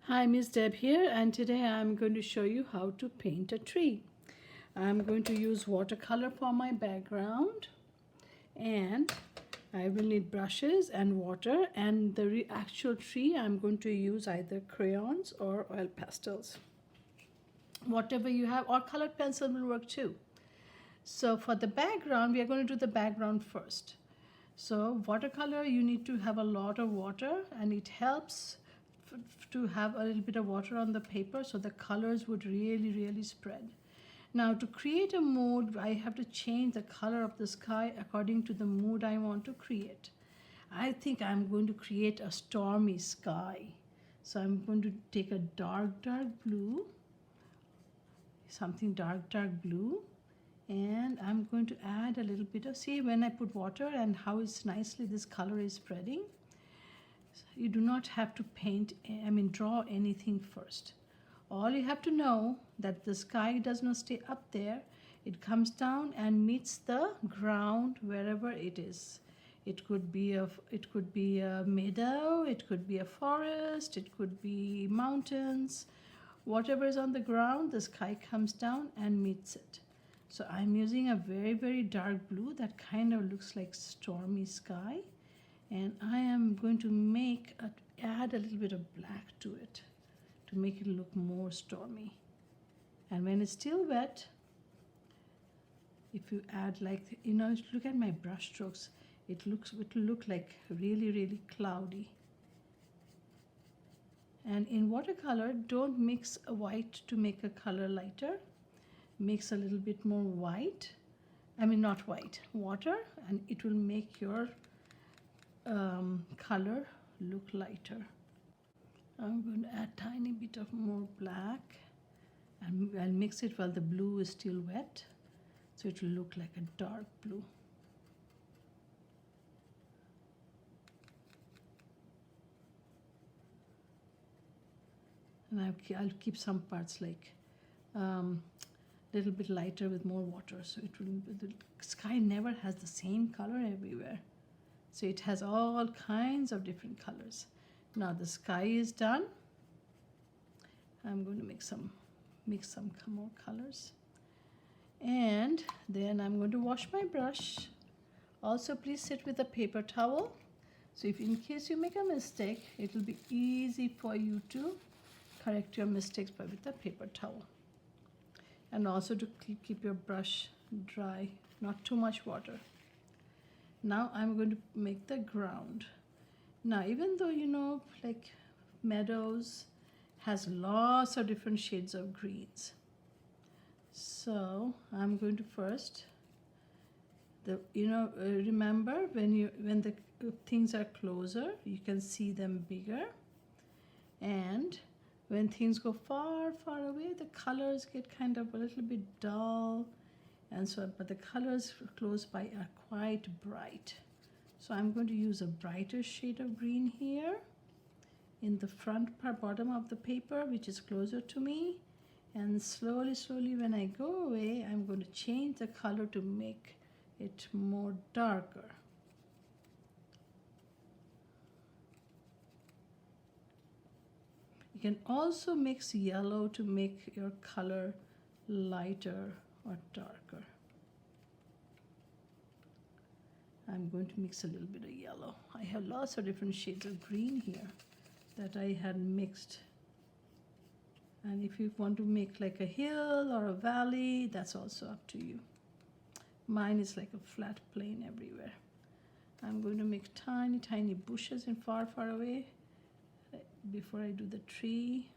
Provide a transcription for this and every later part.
Hi, Miss Deb here, and today I'm going to show you how to paint a tree. I'm going to use watercolor for my background, and I will need brushes and water, and the actual tree I'm going to use either crayons or oil pastels. Whatever you have, or colored pencil will work too. So for the background, we are going to do the background first. So watercolor, you need to have a lot of water, and it helps to have a little bit of water on the paper so the colors would really spread. Now to create a mood, I have to change the color of the sky according to the mood I want to create. I think I'm going to create a stormy sky. So I'm going to take a dark blue, something dark blue, and I'm going to add a little bit of, see when I put water and how it's nicely this color is spreading. You do not have to draw anything first. All you have to know that the sky does not stay up there. It comes down and meets the ground wherever it is. It could be a meadow, it could be a forest, it could be mountains. Whatever is on the ground, the sky comes down and meets it. So I'm using a very dark blue that kind of looks like stormy sky, and I am going to add a little bit of black to it to make it look more stormy. And when it's still wet, if you add look at my brush strokes, it will look like really cloudy. And in watercolor, don't mix a white to make a color lighter. Mix a little bit more white, not white, water, and it will make your color look lighter. I'm going to add tiny bit of more black, and I'll mix it while the blue is still wet, so it will look like a dark blue. And I'll keep some parts like little bit lighter with more water, so the sky never has the same color everywhere. So it has all kinds of different colors. Now the sky is done. I'm going to mix some more colors. And then I'm going to wash my brush. Also, please sit with a paper towel. So if in case you make a mistake, it will be easy for you to correct your mistakes with a paper towel. And also to keep your brush dry, not too much water. Now I'm going to make the ground. Now even though like meadows has lots of different shades of greens, so I'm going to first remember when the things are closer, you can see them bigger, and when things go far away, the colors get kind of a little bit dull, and so but the colors close by are quite bright. So I'm going to use a brighter shade of green here in the front part, bottom of the paper, which is closer to me, and slowly when I go away, I'm going to change the color to make it more darker. You can also mix yellow to make your color lighter or darker. I'm going to mix a little bit of yellow. I have lots of different shades of green here that I had mixed. And if you want to make like a hill or a valley, that's also up to you. Mine is like a flat plain everywhere. I'm going to make tiny bushes in far away before I do the tree.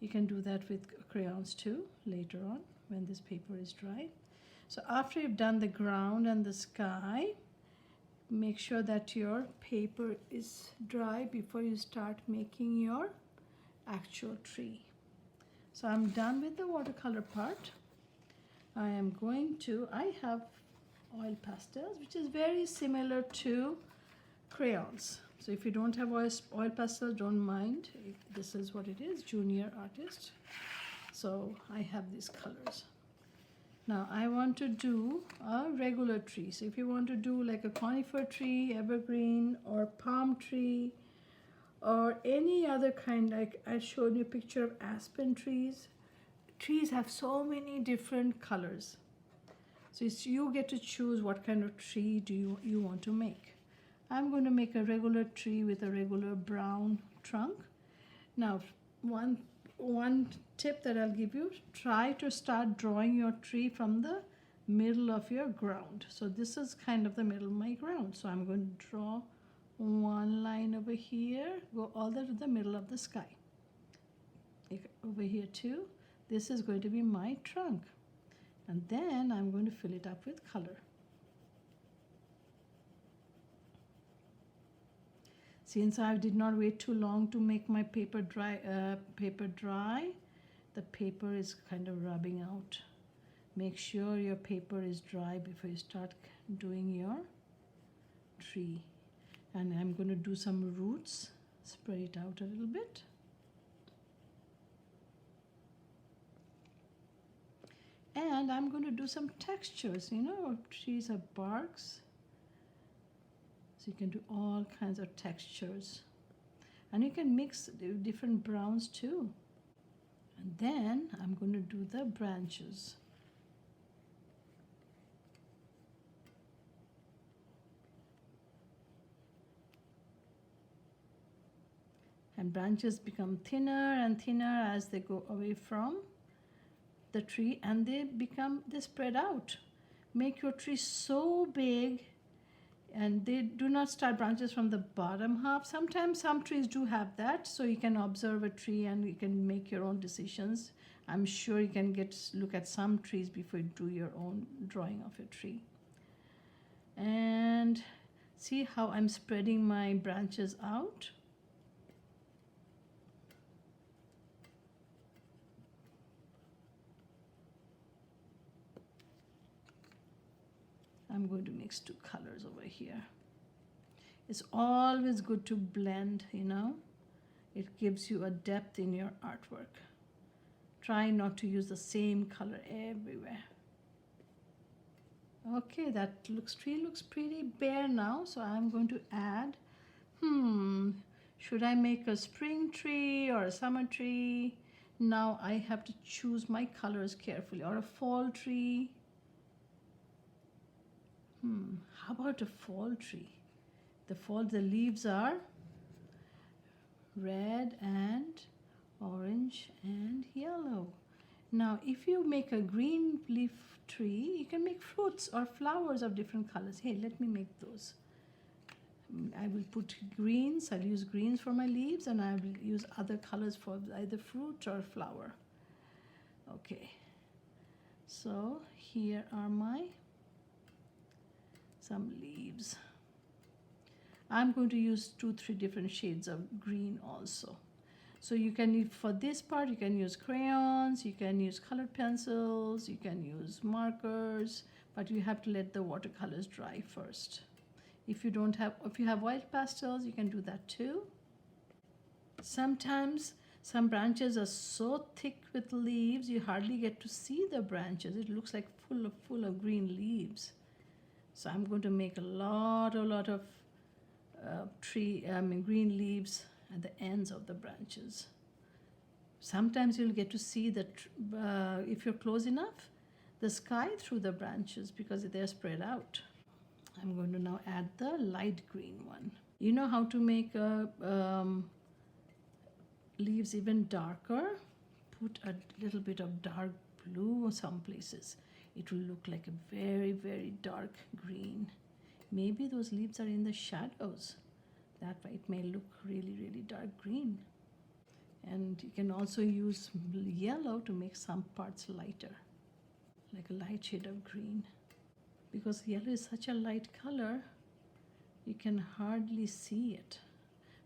You can do that with crayons too later on when this paper is dry. So after you've done the ground and the sky, make sure that your paper is dry before you start making your actual tree. So I'm done with the watercolor part. I have oil pastels, which is very similar to crayons. So if you don't have oil pastel, don't mind. This is what it is, junior artist. So I have these colors. Now I want to do a regular tree. So if you want to do like a conifer tree, evergreen, or palm tree, or any other kind. Like I showed you a picture of aspen trees. Trees have so many different colors. So it's, you get to choose what kind of tree do you want to make. I'm going to make a regular tree with a regular brown trunk. Now, one tip that I'll give you, try to start drawing your tree from the middle of your ground. So this is kind of the middle of my ground. So I'm going to draw one line over here, go all the way to the middle of the sky. Over here too, this is going to be my trunk. And then I'm going to fill it up with color. Since I did not wait too long to make my paper dry, the paper is kind of rubbing out. Make sure your paper is dry before you start doing your tree. And I'm going to do some roots, spread it out a little bit. And I'm going to do some textures, you know, trees have barks. So you can do all kinds of textures. And you can mix different browns too. And then I'm going to do the branches. And branches become thinner and thinner as they go away from the tree, and they spread out. Make your tree so big, and they do not start branches from the bottom half. Sometimes some trees do have that, so you can observe a tree and you can make your own decisions. I'm sure you can look at some trees before you do your own drawing of a tree. And see how I'm spreading my branches out. I'm going to mix two colors over here. It's always good to blend, you know. It gives you a depth in your artwork. Try not to use the same color everywhere. Okay, that tree looks pretty bare now, so I'm going to add, should I make a spring tree or a summer tree? Now I have to choose my colors carefully, or a fall tree. How about a fall tree? The leaves are red and orange and yellow. Now, if you make a green leaf tree, you can make fruits or flowers of different colors. Hey, let me make those. I will put greens. I'll use greens for my leaves, and I will use other colors for either fruit or flower. Okay. So here are some leaves. I'm going to use 2-3 different shades of green also. So you can, for this part, you can use crayons, you can use colored pencils, you can use markers, but you have to let the watercolors dry first. If you have white pastels, you can do that too. Sometimes some branches are so thick with leaves, you hardly get to see the branches. It looks like full of green leaves. So I'm going to make a lot of green leaves at the ends of the branches. Sometimes you'll get to see if you're close enough, the sky through the branches because they're spread out. I'm going to now add the light green one. You know how to make leaves even darker? Put a little bit of dark blue some places. It will look like a very, very dark green. Maybe those leaves are in the shadows. That way it may look really, really dark green. And you can also use yellow to make some parts lighter, like a light shade of green. Because yellow is such a light color, you can hardly see it.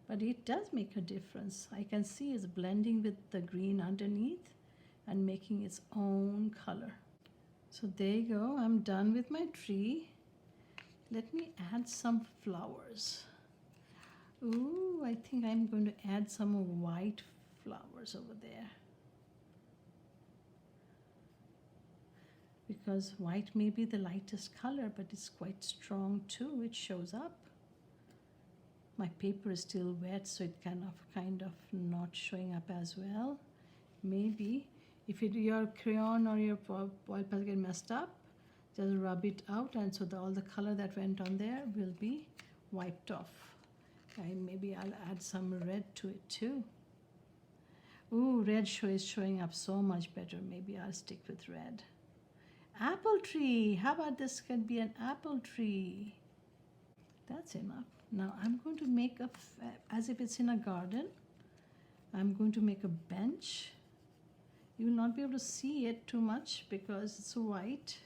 But it does make a difference. I can see it's blending with the green underneath and making its own color. So there you go, I'm done with my tree. Let me add some flowers. Ooh, I think I'm going to add some white flowers over there. Because white may be the lightest color, but it's quite strong too. It shows up. My paper is still wet, so it kind of not showing up as well. Maybe if your crayon or your oil pastel get messed up, just rub it out, and so all the color that went on there will be wiped off. And maybe I'll add some red to it too. Ooh, red is showing up so much better. Maybe I'll stick with red. Apple tree. How about this can be an apple tree? That's enough. Now I'm going to make as if it's in a garden. I'm going to make a bench. You will not be able to see it too much because it's white.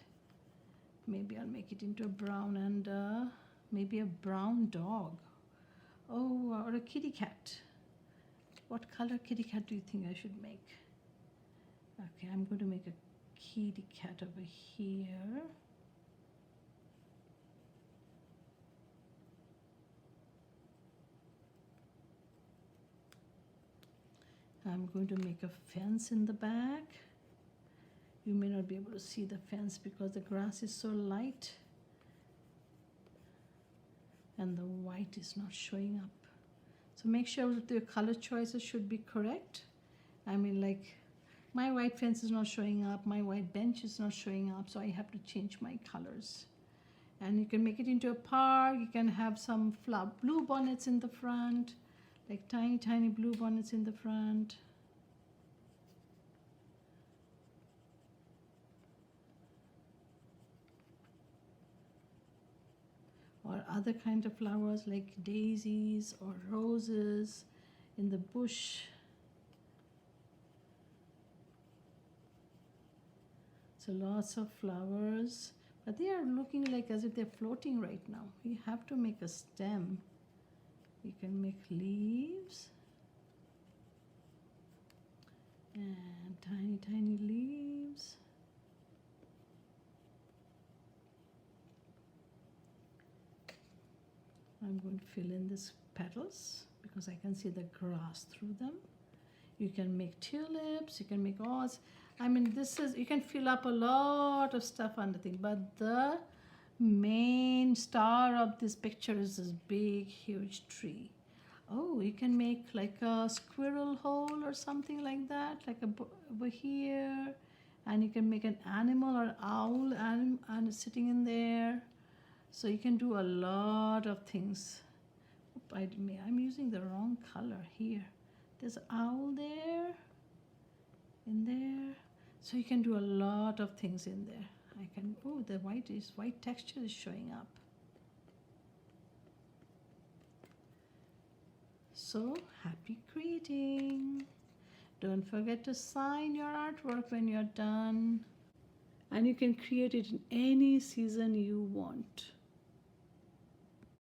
Maybe I'll make it into a brown and maybe a brown dog. Oh, or a kitty cat. What color kitty cat do you think I should make? Okay, I'm going to make a kitty cat over here. I'm going to make a fence in the back. You may not be able to see the fence because the grass is so light and the white is not showing up. So make sure that your color choices should be correct. I mean, like my white fence is not showing up, my white bench is not showing up, so I have to change my colors. And you can make it into a park. You can have some blue bonnets in the front, like tiny blue bonnets in the front. Or other kind of flowers like daisies or roses in the bush. So lots of flowers, but they are looking like as if they're floating right now. You have to make a stem. You can make leaves and tiny leaves. I'm going to fill in these petals because I can see the grass through them. You can make tulips, you can make all, I mean, you can fill up a lot of stuff on the thing, but the main star of this picture is this big, huge tree. Oh, you can make like a squirrel hole or something like that, like over here. And you can make an animal or owl and sitting in there. So you can do a lot of things. I'm using the wrong color here. There's an owl there, in there. So you can do a lot of things in there. The white texture is showing up. So happy creating. Don't forget to sign your artwork when you're done. And you can create it in any season you want.